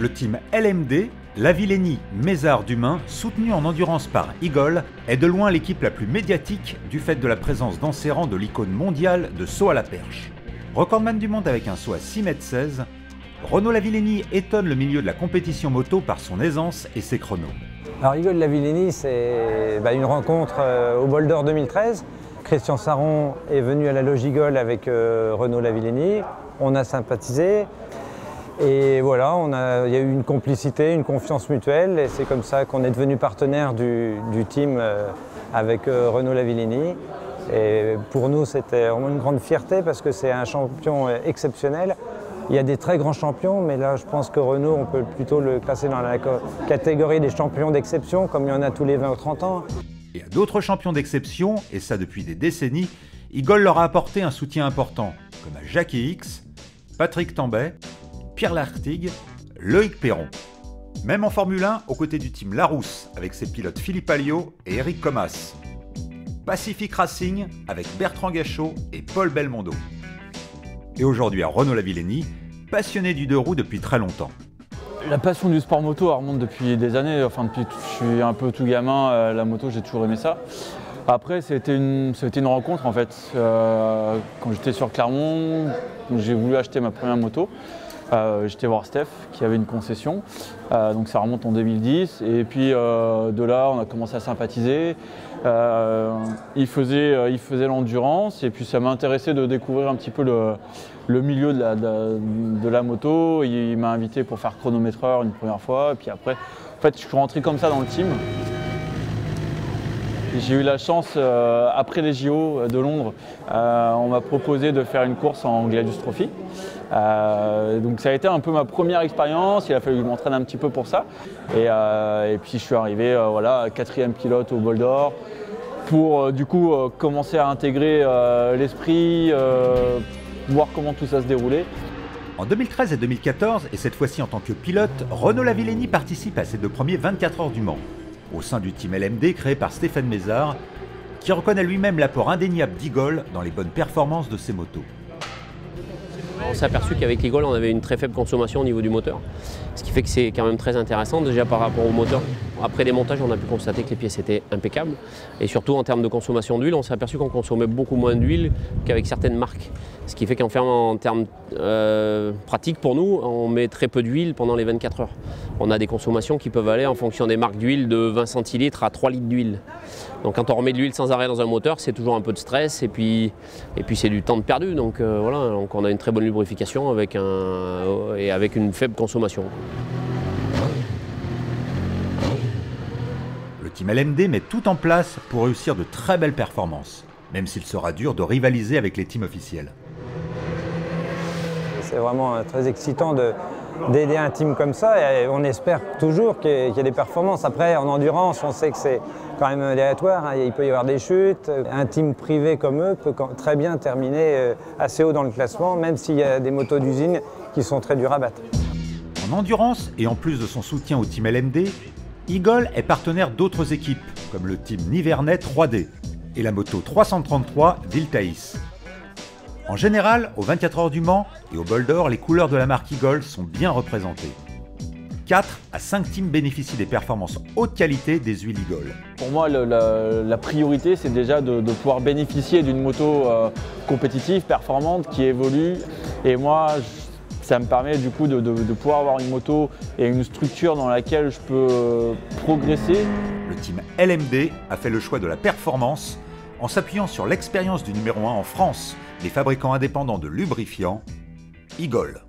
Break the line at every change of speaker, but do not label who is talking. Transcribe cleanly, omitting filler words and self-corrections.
Le team LMD, Lavillenie Mézard d'Humain, soutenu en endurance par Igol, est de loin l'équipe la plus médiatique du fait de la présence d'enserrants de l'icône mondiale de saut à la perche. Recordman du monde avec un saut à 6,16 m, Renaud Lavillenie étonne le milieu de la compétition moto par son aisance et ses chronos.
Alors Igol Lavillenie, c'est une rencontre au Bol d'Or 2013. Christian Saron est venu à la loge Igol avec Renaud Lavillenie. On a sympathisé. Et voilà, il y a eu une complicité, une confiance mutuelle, et c'est comme ça qu'on est devenu partenaire du team avec Renaud Lavillenie. Et pour nous, c'était vraiment une grande fierté parce que c'est un champion exceptionnel. Il y a des très grands champions, mais là, je pense que Renaud, on peut plutôt le classer dans la catégorie des champions d'exception, comme il y en a tous les 20 ou 30 ans.
Et à d'autres champions d'exception, et ça depuis des décennies, Igol leur a apporté un soutien important, comme à Jackie X, Patrick Tambay, Pierre Lartigue, Loïc Perron. Même en Formule 1, aux côtés du team Larousse, avec ses pilotes Philippe Alliot et Eric Comas. Pacific Racing, avec Bertrand Gachot et Paul Belmondo. Et aujourd'hui à Renaud Lavillenie, passionné du deux roues depuis très longtemps.
La passion du sport moto elle remonte depuis des années, enfin depuis que je suis un peu tout gamin, la moto j'ai toujours aimé ça. Après c'était une rencontre en fait, quand j'étais sur Clermont, j'ai voulu acheter ma première moto. J'étais voir Steph qui avait une concession, donc ça remonte en 2010 et puis de là on a commencé à sympathiser. Il faisait l'endurance et puis ça m'a intéressé de découvrir un petit peu le milieu de la moto. Il m'a invité pour faire chronométreur une première fois et puis après en fait je suis rentré comme ça dans le team. J'ai eu la chance, après les JO de Londres, on m'a proposé de faire une course en Gladius Trophy. Donc ça a été un peu ma première expérience, il a fallu que je m'entraîne un petit peu pour ça. Et puis je suis arrivé voilà, 4e pilote au Bol d'Or pour du coup commencer à intégrer l'esprit, voir comment tout ça se déroulait.
En 2013 et 2014, et cette fois-ci en tant que pilote, Renaud Lavillenie participe à ses deux premiers 24 heures du Mans, au sein du team LMD créé par Stéphane Mézard, qui reconnaît lui-même l'apport indéniable d'Igol dans les bonnes performances de ses motos.
On s'est aperçu qu'avec Igol, on avait une très faible consommation au niveau du moteur. Ce qui fait que c'est quand même très intéressant déjà par rapport au moteur. Après les montages, on a pu constater que les pièces étaient impeccables. Et surtout en termes de consommation d'huile, on s'est aperçu qu'on consommait beaucoup moins d'huile qu'avec certaines marques. Ce qui fait qu'en termes pratiques pour nous, on met très peu d'huile pendant les 24 heures. On a des consommations qui peuvent aller en fonction des marques d'huile de 20 centilitres à 3 litres d'huile. Donc quand on remet de l'huile sans arrêt dans un moteur, c'est toujours un peu de stress et puis c'est du temps de perdu. Donc voilà, donc on a une très bonne lubrification avec une faible consommation.
Le team LMD met tout en place pour réussir de très belles performances, même s'il sera dur de rivaliser avec les teams officiels.
C'est vraiment très excitant d'aider un team comme ça et on espère toujours qu'il y ait des performances. Après, en endurance, on sait que c'est quand même aléatoire, hein. Il peut y avoir des chutes. Un team privé comme eux peut très bien terminer assez haut dans le classement, même s'il y a des motos d'usine qui sont très dures à battre.
En endurance, et en plus de son soutien au team LMD, Igol est partenaire d'autres équipes, comme le team Nivernais 3D et la moto 333 Viltaïs. En général, aux 24 heures du Mans et au Bol d'Or, les couleurs de la marque Igol sont bien représentées. 4 à 5 teams bénéficient des performances haute qualité des huiles Igol.
Pour moi, la priorité, c'est déjà de pouvoir bénéficier d'une moto compétitive, performante, qui évolue. Et moi, ça me permet du coup de pouvoir avoir une moto et une structure dans laquelle je peux progresser.
Le team LMD a fait le choix de la performance en s'appuyant sur l'expérience du numéro 1 en France des fabricants indépendants de lubrifiants, Igol.